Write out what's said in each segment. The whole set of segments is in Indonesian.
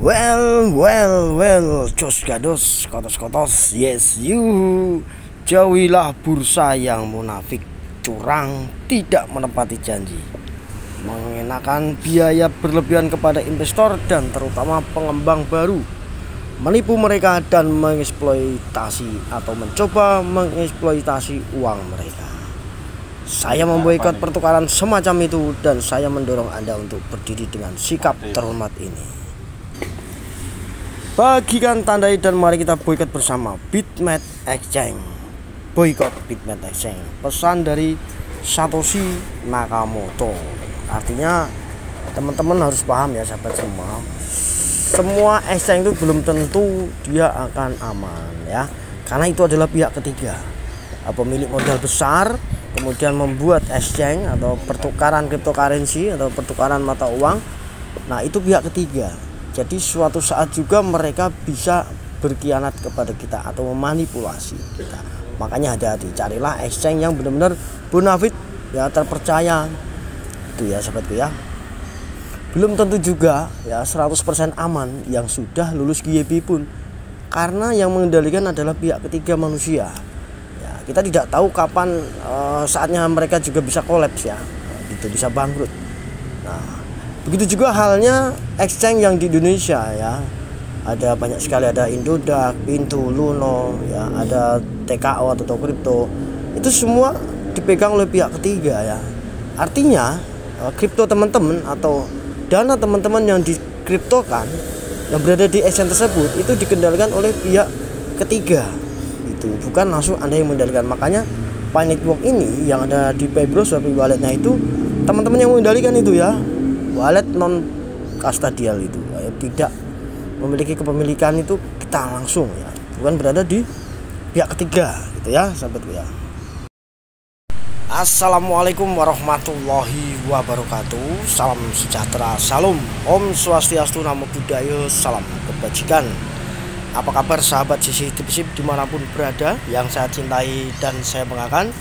Well, jos gados, kotos-kotos, yes you. Jauhilah bursa yang munafik, curang, tidak menepati janji, mengenakan biaya berlebihan kepada investor dan terutama pengembang baru, menipu mereka dan mengeksploitasi atau mencoba mengeksploitasi uang mereka. Saya memboikot pertukaran semacam itu dan saya mendorong Anda untuk berdiri dengan sikap terhormat ini. Bagikan, tandai, dan mari kita boikot bersama Bitmate Exchange. Boikot Bitmate Exchange. Pesan dari Satoshi Nakamoto. Artinya teman-teman harus paham ya sahabat semua. Semua exchange itu belum tentu dia akan aman ya. Karena itu adalah pihak ketiga. Pemilik modal besar kemudian membuat exchange atau pertukaran cryptocurrency atau pertukaran mata uang. Nah, itu pihak ketiga. Jadi suatu saat juga mereka bisa berkhianat kepada kita atau memanipulasi kita. Makanya hati-hati, carilah exchange yang benar-benar bonafide ya, terpercaya. Itu ya sahabatku ya. Belum tentu juga ya 100% aman yang sudah lulus GYP pun. Karena yang mengendalikan adalah pihak ketiga manusia. Ya, kita tidak tahu kapan saatnya mereka juga bisa kolaps ya. Gitu, bisa bangkrut. Nah, begitu juga halnya exchange yang di Indonesia ya. Ada banyak sekali, ada Indodax, Pintu, Luno ya, ada TKO atau kripto. Itu semua dipegang oleh pihak ketiga ya. Artinya kripto teman-teman atau dana teman-teman yang dikriptokan yang berada di exchange tersebut itu dikendalikan oleh pihak ketiga. Itu bukan langsung Anda yang mengendalikan. Makanya Pi Network ini yang ada di Pebros walletnya itu teman-teman yang mengendalikan itu ya. Wallet non kastadial itu ya, tidak memiliki kepemilikan itu kita langsung ya, bukan berada di pihak ketiga gitu ya sahabatku ya. Assalamualaikum warahmatullahi wabarakatuh. Salam sejahtera, salam Om Swastiastu, Namo Buddhaya, salam kebajikan. Apa kabar sahabat sisi tipsip dimanapun berada yang saya cintai dan saya banggakan.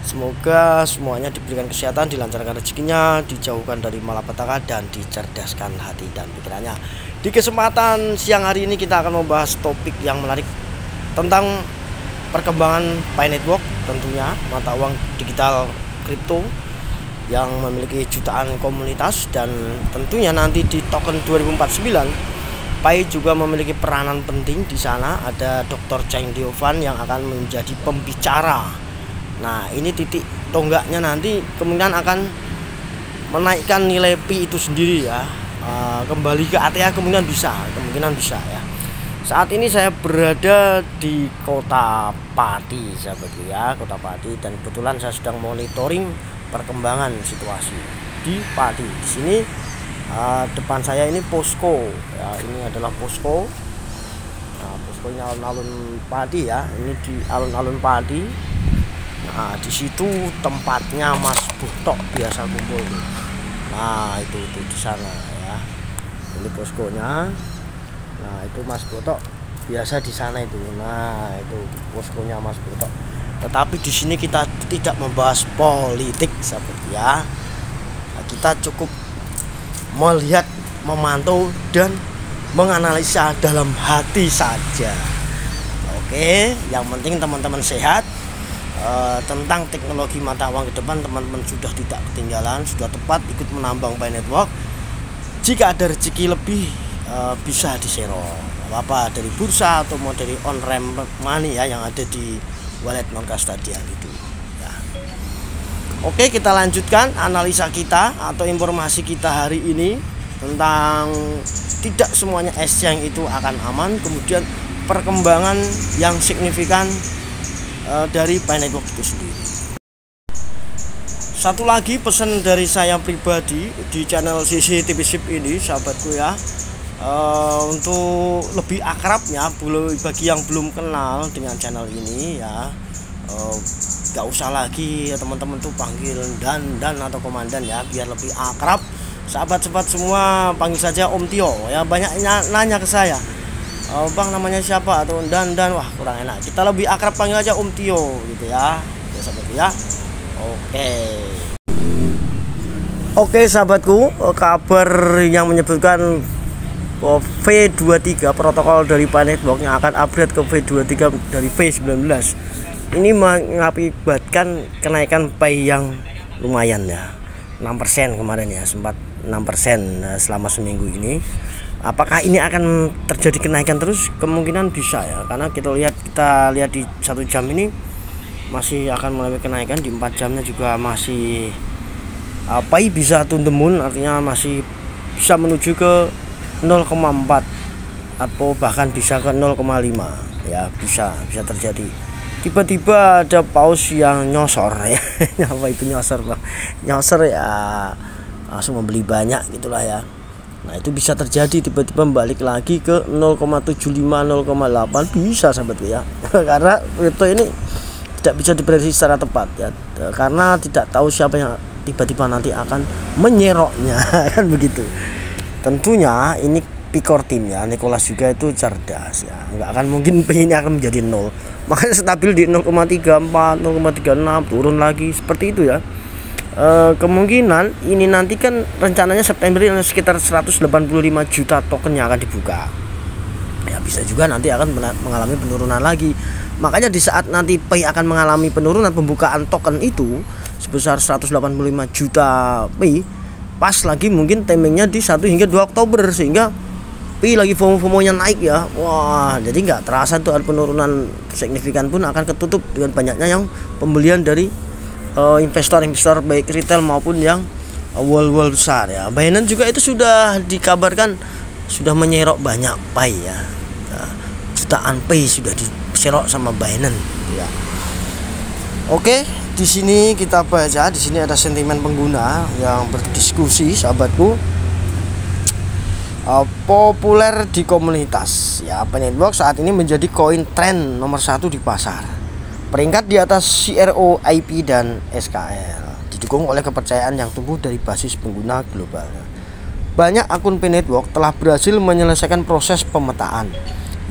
Semoga semuanya diberikan kesehatan, dilancarkan rezekinya, dijauhkan dari malapetaka dan dicerdaskan hati dan pikirannya. Di kesempatan siang hari ini kita akan membahas topik yang menarik tentang perkembangan Pi Network, tentunya mata uang digital kripto yang memiliki jutaan komunitas, dan tentunya nanti di token 2049 Pi juga memiliki peranan penting di sana. Ada Dr. Cheng Diovan yang akan menjadi pembicara. Nah, ini titik tonggaknya nanti kemungkinan akan menaikkan nilai Pi itu sendiri ya. Kembali ke ATH kemungkinan bisa ya. Saat ini saya berada di Kota Pati sahabatku ya, Kota Pati, dan kebetulan saya sedang monitoring perkembangan situasi di Pati. Di sini depan saya ini posko ya, ini adalah posko. Nah, poskonya alun-alun Pati ya, ini di alun-alun Pati. Nah, di situ tempatnya Mas Butok biasa kumpul. Nah, itu di sana ya. Ini poskonya. Nah, itu Mas Butok biasa di sana itu. Nah, itu poskonya Mas Butok. Tetapi di sini kita tidak membahas politik sahabat ya. Nah, kita cukup melihat, memantau dan menganalisa dalam hati saja. Oke, yang penting teman-teman sehat. Tentang teknologi mata uang ke depan teman-teman sudah tidak ketinggalan, sudah tepat ikut menambang Pi Network. Jika ada rezeki lebih bisa di-share apa dari bursa atau mau dari on-ramp money ya yang ada di wallet non kastadial itu ya. Oke, kita lanjutkan analisa kita atau informasi kita hari ini tentang tidak semuanya exchange itu akan aman, kemudian perkembangan yang signifikan dari Pi Network itu sendiri. Satu lagi pesan dari saya pribadi di channel CCTV SIP ini sahabatku ya, untuk lebih akrabnya bagi yang belum kenal dengan channel ini ya, gak usah lagi ya teman-teman tuh panggil dan atau komandan ya, biar lebih akrab. Sahabat-sahabat semua panggil saja Om Tio ya. Banyak nanya ke saya, Bang namanya siapa atau dan wah kurang enak, kita lebih akrab panggil aja Om Tio gitu ya, sahabatku ya. Oke sahabatku, kabar yang menyebutkan V23 protokol dari Pi Network yang akan upgrade ke V23 dari V19. Ini mengakibatkan kenaikan Pi yang lumayan ya, 6% kemarin ya, sempat 6% selama seminggu ini. Apakah ini akan terjadi kenaikan terus? Kemungkinan bisa ya, karena kita lihat di 1 jam ini masih akan mengalami kenaikan, di 4 jamnya juga masih Pi bisa to the moon, artinya masih bisa menuju ke 0,4 atau bahkan bisa ke 0,5 ya, bisa terjadi. Tiba-tiba ada paus yang nyosor ya. Apa itu nyosor, Bang? Nyosor ya, langsung membeli banyak gitulah ya. Nah, itu bisa terjadi, tiba-tiba balik lagi ke 0,75 0,8 bisa sahabatku ya. Karena kripto ini tidak bisa diprediksi secara tepat ya, karena tidak tahu siapa yang tiba-tiba nanti akan menyeroknya. Kan begitu. Tentunya ini pikor tim ya, Nicholas juga itu cerdas ya, nggak akan mungkin Pi ini akan menjadi 0, makanya stabil di 0,34 0,36 turun lagi seperti itu ya. Kemungkinan ini nanti kan rencananya September ini sekitar 185 juta token yang akan dibuka ya, bisa juga nanti akan mengalami penurunan lagi. Makanya di saat nanti Pi akan mengalami penurunan pembukaan token itu sebesar 185 juta Pi, pas lagi mungkin timingnya di 1 hingga 2 Oktober, sehingga Pi lagi FOMO-nya naik ya. Wah, jadi nggak terasa tuh ada penurunan signifikan pun akan ketutup dengan banyaknya yang pembelian dari investor baik retail maupun yang wall besar ya. Binance juga itu sudah dikabarkan sudah menyerok banyak Pi ya. Jutaan Pi sudah diserok sama Binance ya. Oke, di sini kita baca, di sini ada sentimen pengguna yang berdiskusi sahabatku. Populer di komunitas ya, Pi Network saat ini menjadi koin tren nomor 1 di pasar, peringkat di atas CRO, IP dan SKL, didukung oleh kepercayaan yang tumbuh dari basis pengguna global. Banyak akun Pi Network telah berhasil menyelesaikan proses pemetaan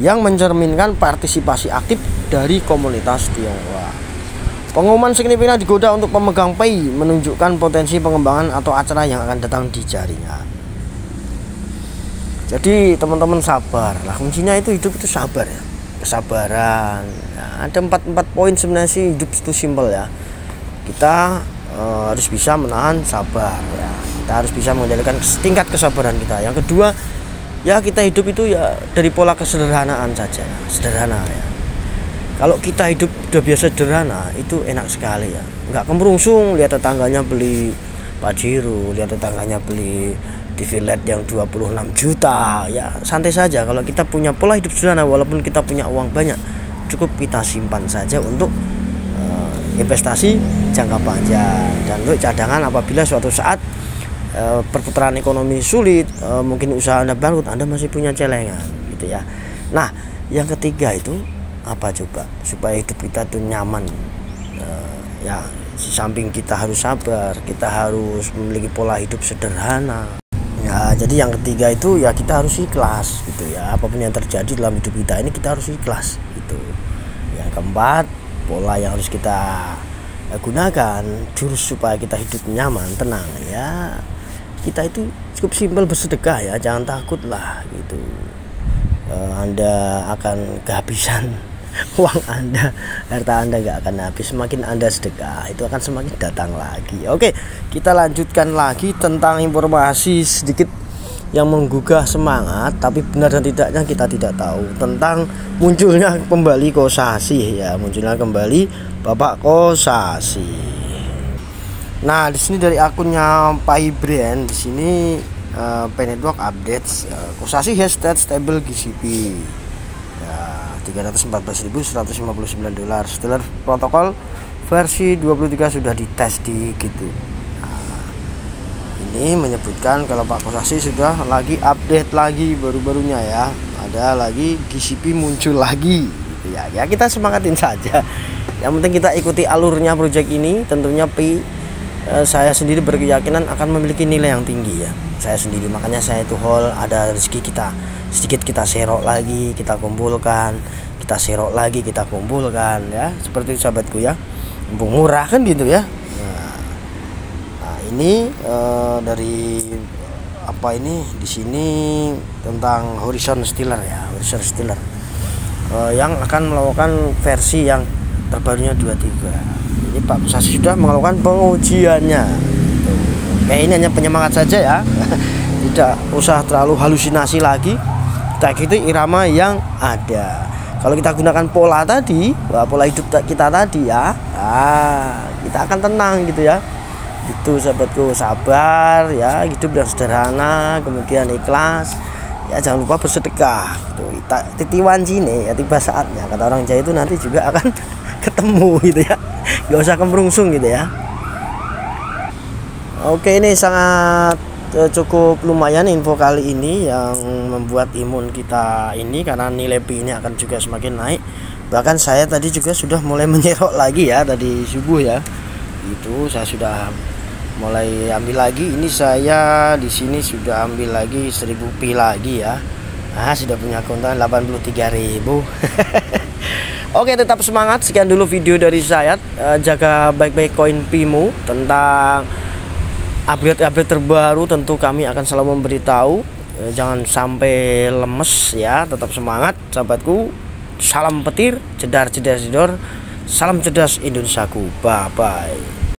yang mencerminkan partisipasi aktif dari komunitas Tionghoa. Pengumuman signifikan digoda untuk pemegang Pi menunjukkan potensi pengembangan atau acara yang akan datang di jaringan. Jadi teman-teman sabar lah, kuncinya itu hidup itu sabar ya, kesabaran ya. Ada 4 poin sebenarnya sih, hidup itu simpel ya. Kita harus bisa menahan sabar ya, kita harus bisa mengendalikan tingkat kesabaran kita. Yang kedua ya, kita hidup itu ya dari pola kesederhanaan saja, sederhana ya. Kalau kita hidup udah biasa sederhana, itu enak sekali ya, nggak kemerungsung lihat tetangganya beli Pajero, lihat tetangganya beli TV LED yang 26 juta ya, santai saja. Kalau kita punya pola hidup sederhana, walaupun kita punya uang banyak, cukup kita simpan saja untuk investasi jangka panjang dan untuk cadangan apabila suatu saat perputaran ekonomi sulit, mungkin usaha Anda bangkrut, Anda masih punya celengan gitu ya. Nah, yang ketiga itu apa coba, supaya hidup kita tuh nyaman ya, di samping kita harus sabar, kita harus memiliki pola hidup sederhana ya. Jadi yang ketiga itu ya, kita harus ikhlas gitu ya, apapun yang terjadi dalam hidup kita ini kita harus ikhlas gitu. Yang keempat, pola yang harus kita gunakan, jurus supaya kita hidup nyaman, tenang ya, kita itu cukup simpel, bersedekah ya, jangan takut lah gitu. Anda akan kehabisan uang Anda, harta Anda nggak akan habis. Semakin Anda sedekah, itu akan semakin datang lagi. Oke, kita lanjutkan lagi tentang informasi sedikit yang menggugah semangat, tapi benar dan tidaknya kita tidak tahu, tentang munculnya kembali Kosasih ya, munculnya kembali Bapak Kosasih. Nah, di sini dari akunnya Pi Brand, di sini Pi Network updates Kosasih has stable GCP ya, $314.159. Stellar protokol versi 23 sudah dites di gitu. Nah, ini menyebutkan kalau Pak Kosasih sudah lagi update lagi baru-barunya ya, ada lagi GCP muncul lagi gitu ya. Ya, kita semangatin saja. Yang penting kita ikuti alurnya project ini. Tentunya Pi saya sendiri berkeyakinan akan memiliki nilai yang tinggi ya, saya sendiri. Makanya saya itu hold, ada rezeki kita sedikit kita serok lagi, kita kumpulkan, kita serok lagi, kita kumpulkan ya, seperti itu sahabatku ya, mumpung murah kan gitu ya. Nah ini dari apa ini di sini tentang Horizon Stealer ya, Horizon Stealer yang akan melakukan versi yang terbarunya 23. Ini Pak Pusasi sudah melakukan pengujiannya. Oke, ini hanya penyemangat saja ya. Tidak usah terlalu halusinasi lagi. Kita ikuti irama yang ada. Kalau kita gunakan pola tadi, pola hidup kita tadi ya, kita akan tenang gitu ya. Itu sahabatku, sabar ya, hidup yang sederhana, kemudian ikhlas. Ya jangan lupa bersedekah. Gitu. Titiwan cine ya, tiba saatnya. Kata orang Jawa itu nanti juga akan ketemu gitu ya. Gak usah kemrungsung gitu ya. Oke, ini sangat cukup lumayan info kali ini yang membuat imun kita ini, karena nilai Pi ini akan juga semakin naik. Bahkan saya tadi juga sudah mulai menyerok lagi ya, tadi subuh ya. Itu saya sudah mulai ambil lagi. Ini saya di sini sudah ambil lagi 1000 Pi lagi ya. Sudah punya konten 83.000. Oke, tetap semangat. Sekian dulu video dari saya. Jaga baik-baik koin Pimu. Tentang update-update terbaru tentu kami akan selalu memberitahu. Jangan sampai lemes ya, tetap semangat sahabatku. Salam petir, jedar jedar jedor. Salam cerdas Indonesiaku. Bye bye.